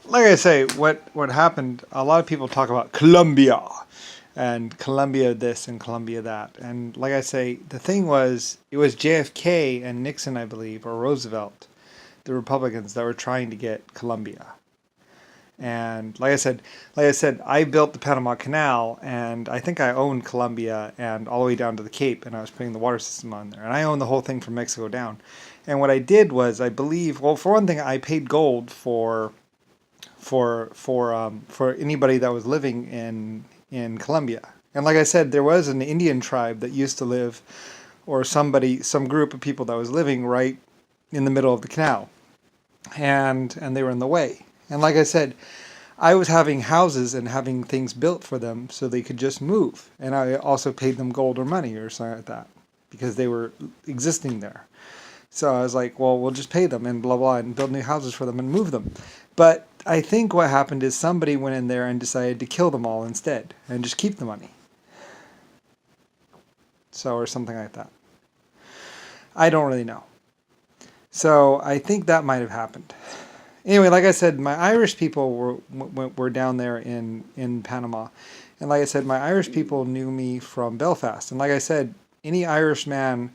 like I say, what happened? A lot of people talk about Colombia and Colombia this and Colombia that, and like I say, the thing was, it was JFK and Nixon, I believe, or Roosevelt, the Republicans that were trying to get Colombia. And like I said, I built the Panama Canal, and I think I owned Colombia and all the way down to the Cape, and I was putting the water system on there, and I owned the whole thing from Mexico down. And what I did was, I believe, well, for one thing, I paid gold for anybody that was living in Colombia. And like I said, there was an Indian tribe that used to live, or some group of people that was living right in the middle of the canal, and they were in the way. And like I said, I was having houses and having things built for them so they could just move. And I also paid them gold or money or something like that because they were existing there. So I was like, well, we'll just pay them and blah, blah, and build new houses for them and move them. But I think what happened is somebody went in there and decided to kill them all instead and just keep the money. So, or something like that. I don't really know. So I think that might have happened. Anyway, like I said, my Irish people were down there in Panama. And like I said, my Irish people knew me from Belfast. And like I said, any Irish man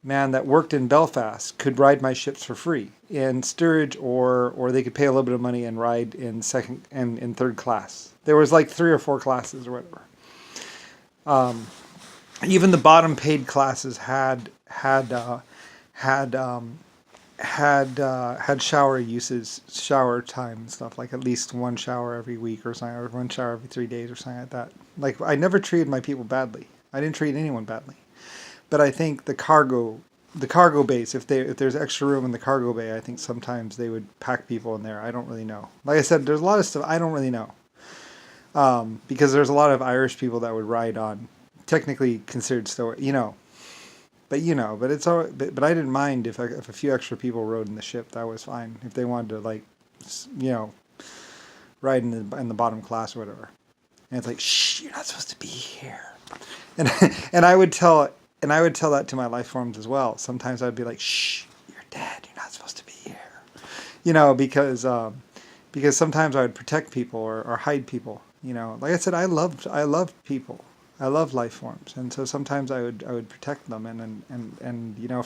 that worked in Belfast could ride my ships for free in steerage, or they could pay a little bit of money and ride in second and in third class. There was like 3 or 4 classes or whatever. Even the bottom paid classes had had shower uses, shower time and stuff, like at least one shower every week or something, or one shower every 3 days or something like that. Like, I never treated my people badly. I didn't treat anyone badly. But I think the cargo base, if there's extra room in the cargo bay, I think sometimes they would pack people in there. I don't really know. Like I said, there's a lot of stuff I don't really know, because there's a lot of Irish people that would ride on, technically considered stow, but it's all. But I didn't mind if a few extra people rode in the ship. That was fine if they wanted to, like, you know, ride in the bottom class or whatever. And it's like, shh, you're not supposed to be here. And and I would tell that to my life forms as well. Sometimes I'd be like, shh, you're dead. You're not supposed to be here. Because sometimes I would protect people or hide people. Like I said, I loved people. I love life forms, and so sometimes I would protect them, and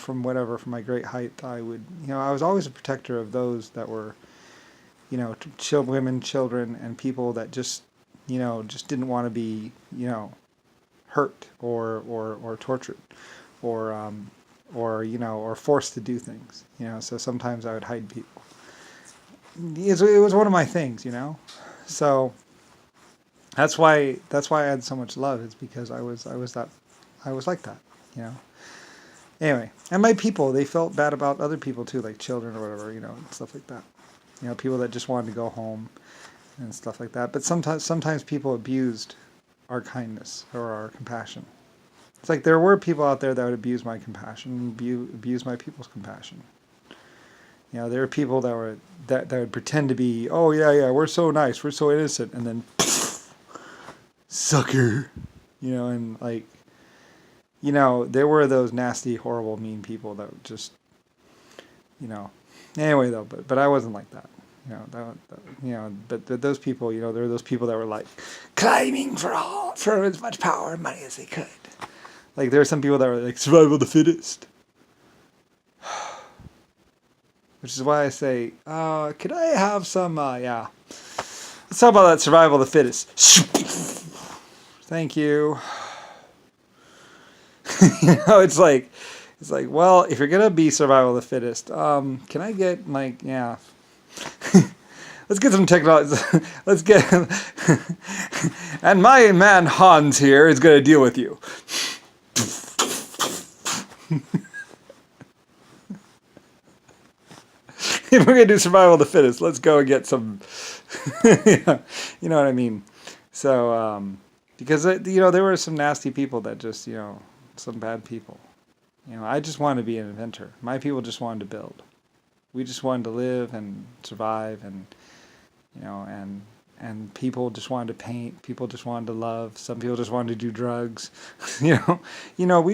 from my great height, I was always a protector of those that were, women, children, and people that just didn't want to be hurt or tortured or forced to do things. So sometimes I would hide people. It was one of my things. So that's why I had so much love. It's because I was like that. Anyway, and my people, they felt bad about other people too, like children or whatever, and stuff like that. People that just wanted to go home and stuff like that. But sometimes people abused our kindness or our compassion. It's like there were people out there that would abuse my compassion, abuse my people's compassion. There were people that would pretend to be, oh yeah, we're so nice, we're so innocent, and then sucker, and like, there were those nasty, horrible, mean people that would just, anyway though, but I wasn't like that. But those people, there were those people that were like climbing for as much power and money as they could. Like, there are some people that were like survival of the fittest, which is why I say, could I have some? Yeah, let's talk about that survival of the fittest. Thank you. It's like, well, if you're gonna be survival of the fittest, can I get, like, yeah. Let's get some technology. Let's get, and my man Hans here is gonna deal with you. If we're gonna do survival of the fittest, let's go and get some. You know what I mean? So, because there were some nasty people that just some bad people. I just wanted to be an inventor. My people just wanted to build. We just wanted to live and survive, and and people just wanted to paint. People just wanted to love. Some people just wanted to do drugs. We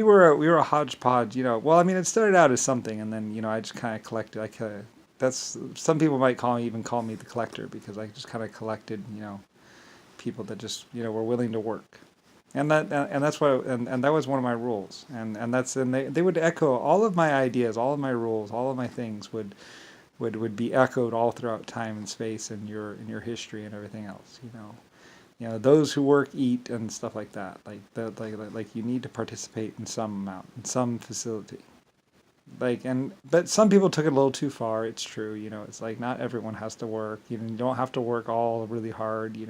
were a hodgepodge. Well, I mean, it started out as something, and then I just kind of collected. that's some people might call me the collector because I just kind of collected, people that just were willing to work, and that's what and that was one of my rules, and they would echo all of my ideas, all of my rules, all of my things would be echoed all throughout time and space and your history and everything else. Those who work eat and stuff like that. Like you need to participate in some amount, in some facility. But some people took it a little too far. It's true. It's like not everyone has to work. You don't have to work all really hard. It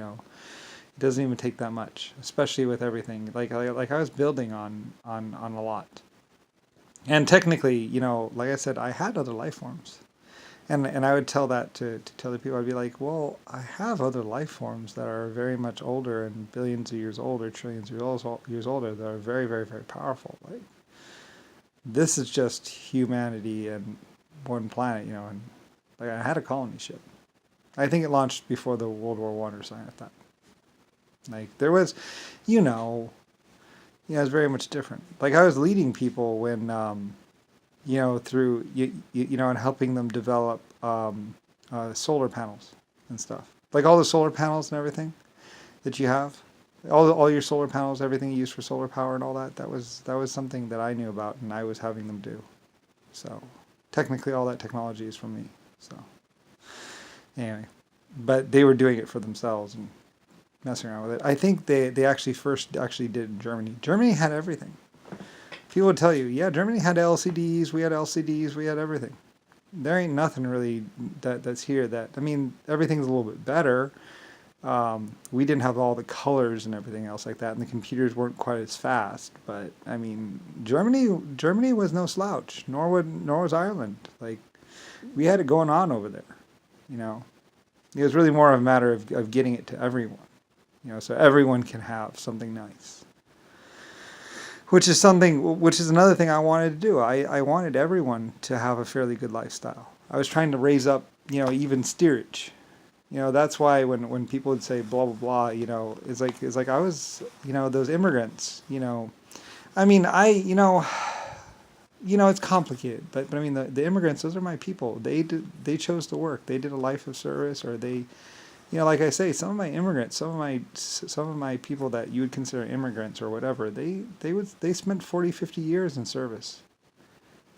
doesn't even take that much, especially with everything. Like I was building on a lot, and technically, like I said, I had other life forms. And I would tell that to other people. I'd be like, well, I have other life forms that are very much older and billions of years older, trillions of years older, that are very, very, very powerful. Like, this is just humanity and one planet, and like I had a colony ship. I think it launched before the World War One or something like that. Like there was, it was very much different. Like I was leading people when through and helping them develop solar panels and stuff. Like all the solar panels and everything that you have, all your solar panels, everything you use for solar power and all that. That was something that I knew about, and I was having them do. So technically, all that technology is from me. So anyway, but they were doing it for themselves and messing around with it. I think they actually first did in Germany. Germany had everything. People would tell you, yeah, Germany had LCDs, we had LCDs, we had everything. There ain't nothing really that's here that, I mean, everything's a little bit better. We didn't have all the colors and everything else like that, and the computers weren't quite as fast. But I mean, Germany was no slouch, nor was Ireland. Like, we had it going on over there. It was really more of a matter of getting it to everyone. So everyone can have something nice. Which is another thing I wanted to do. I wanted everyone to have a fairly good lifestyle. I was trying to raise up, even steerage. That's why when people would say blah blah blah, it's like I was, those immigrants. I mean it's complicated, but I mean the immigrants, those are my people. They chose to work. They did a life of service, or they. Like I say, some of my immigrants, some of my people that you would consider immigrants or whatever, they spent 40, 50 years in service.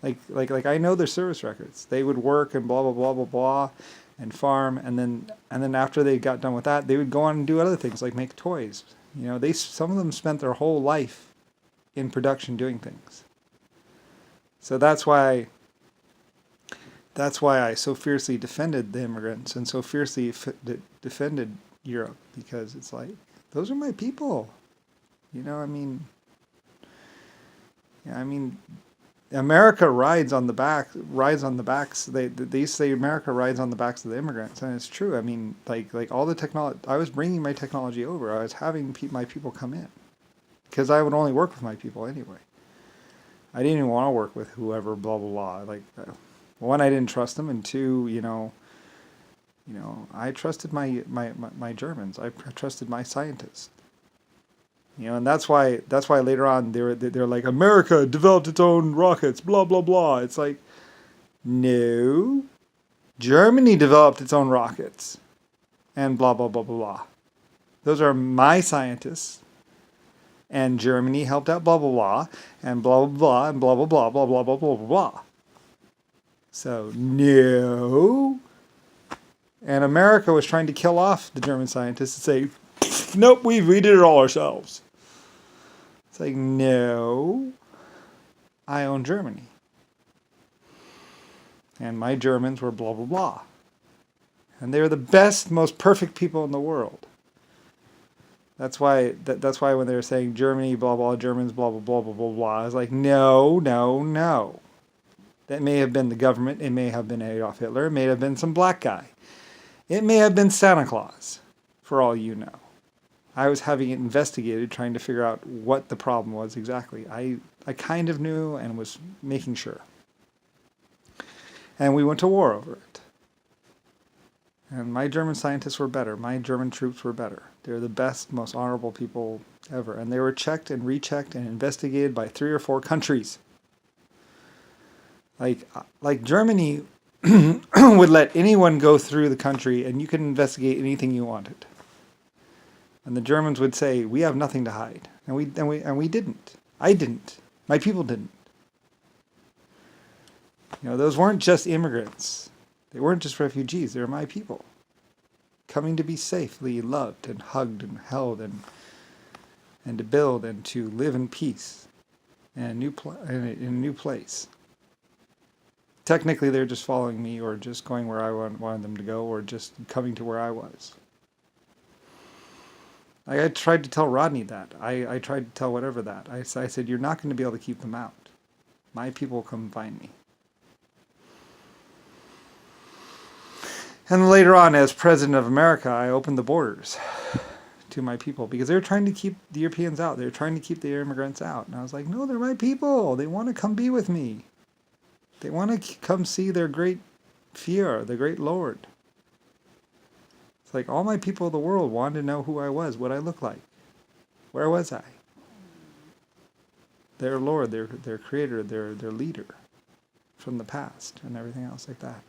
Like I know their service records. They would work and blah blah blah blah blah, and farm, and then after they got done with that, they would go on and do other things like make toys. Some of them spent their whole life in production doing things. So that's why I so fiercely defended the immigrants and so fiercely defended Europe, because it's like, those are my people. I mean, America rides on the backs. They say America rides on the backs of the immigrants, and it's true. I mean, like all the technology. I was bringing my technology over. I was having my people come in, because I would only work with my people anyway. I didn't even want to work with whoever. Blah blah blah. Like. One, I didn't trust them, and two, I trusted my Germans. I trusted my scientists. And that's why later on they're like, America developed its own rockets, blah blah blah. It's like, no, Germany developed its own rockets, and blah blah blah blah blah. Those are my scientists, and Germany helped out blah blah blah, and blah blah blah, and blah blah blah blah blah blah blah blah blah. So, no. And America was trying to kill off the German scientists and say, nope, we did it all ourselves. It's like, no, I own Germany. And my Germans were blah, blah, blah. And they were the best, most perfect people in the world. That's why when they were saying Germany, blah, blah, Germans, blah, blah, blah, blah, blah, blah, I was like, no, no, no. That may have been the government. It may have been Adolf Hitler. It may have been some black guy. It may have been Santa Claus, for all you know. I was having it investigated, trying to figure out what the problem was exactly. I kind of knew and was making sure. And we went to war over it. And my German scientists were better. My German troops were better. They were the best, most honorable people ever. And they were checked and rechecked and investigated by 3 or 4 countries. Like Germany, would let anyone go through the country and you could investigate anything you wanted. And the Germans would say, we have nothing to hide. And we didn't. I didn't. My people didn't. Those weren't just immigrants. They weren't just refugees. They were my people. Coming to be safely loved and hugged and held and to build and to live in peace in a new place. Technically, they're just following me or just going where I wanted them to go or just coming to where I was. I tried to tell Rodney that. I tried to tell whatever that. I said, you're not going to be able to keep them out. My people will come find me. And later on, as President of America, I opened the borders to my people because they were trying to keep the Europeans out. They were trying to keep the immigrants out. And I was like, no, they're my people. They want to come be with me. They want to come see their great Fier, the great Lord. It's like all my people of the world wanted to know who I was, what I looked like. Where was I? Their Lord, their creator, their leader from the past and everything else like that.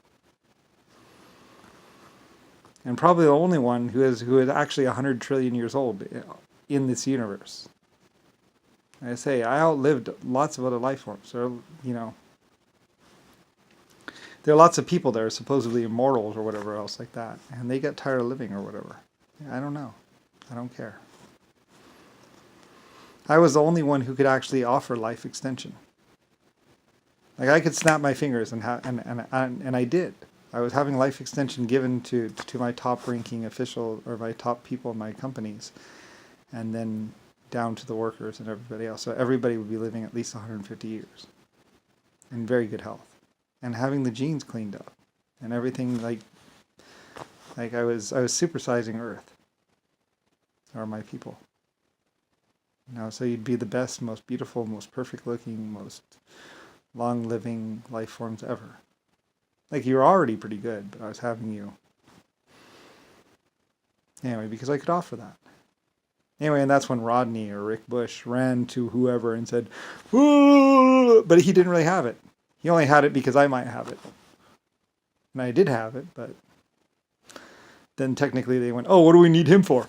And probably the only one who is actually 100 trillion years old in this universe. I say, I outlived lots of other life forms. There are lots of people that are supposedly immortals or whatever else like that. And they get tired of living or whatever. I don't know. I don't care. I was the only one who could actually offer life extension. Like I could snap my fingers and I did. I was having life extension given to my top ranking official or my top people in my companies, and then down to the workers and everybody else. So everybody would be living at least 150 years in very good health and having the genes cleaned up and everything like I was supersizing Earth or my people. So you'd be the best, most beautiful, most perfect looking, most long living life forms ever. Like, you're already pretty good, but I was having you. Anyway, because I could offer that. Anyway, and that's when Rodney or Rick Bush ran to whoever and said, "Ooh," but he didn't really have it. He only had it because I might have it. And I did have it, but then technically they went, oh, what do we need him for?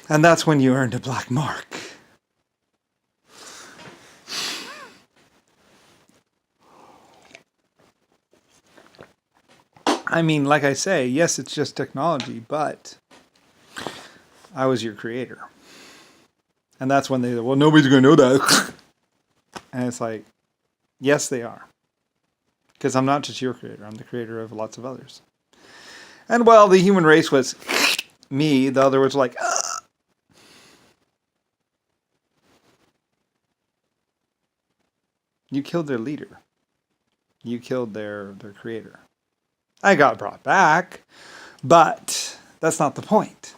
And that's when you earned a black mark. I mean, like I say, yes, it's just technology, but I was your creator. And that's when they said, well, nobody's going to know that. And it's like, yes, they are. Because I'm not just your creator. I'm the creator of lots of others. And while the human race was me, the other was like, you killed their leader. You killed their creator. I got brought back, but that's not the point.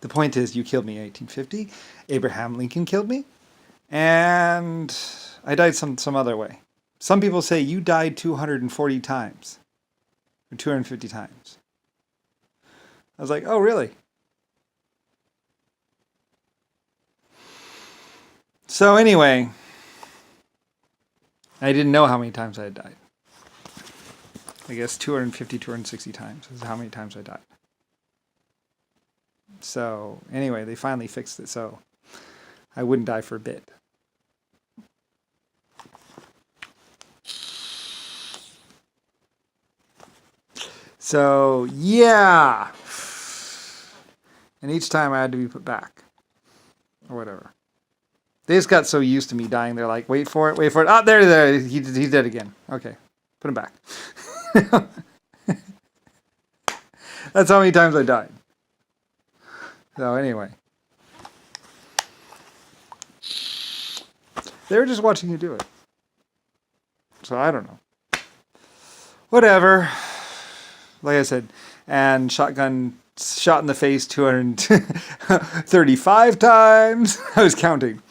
The point is you killed me in 1850, Abraham Lincoln killed me, and I died some other way. Some people say you died 240 times, or 250 times. I was like, oh, really? So anyway, I didn't know how many times I had died. I guess 250, 260 times is how many times I died. So anyway, they finally fixed it so I wouldn't die for a bit. So yeah. And each time I had to be put back. Or whatever. They just got so used to me dying, they're like, wait for it, wait for it. Ah, there, he's dead again. Okay, put him back. That's how many times I died. So anyway. They were just watching you do it. So I don't know. Whatever. Like I said, and shotgun shot in the face 235 times. I was counting.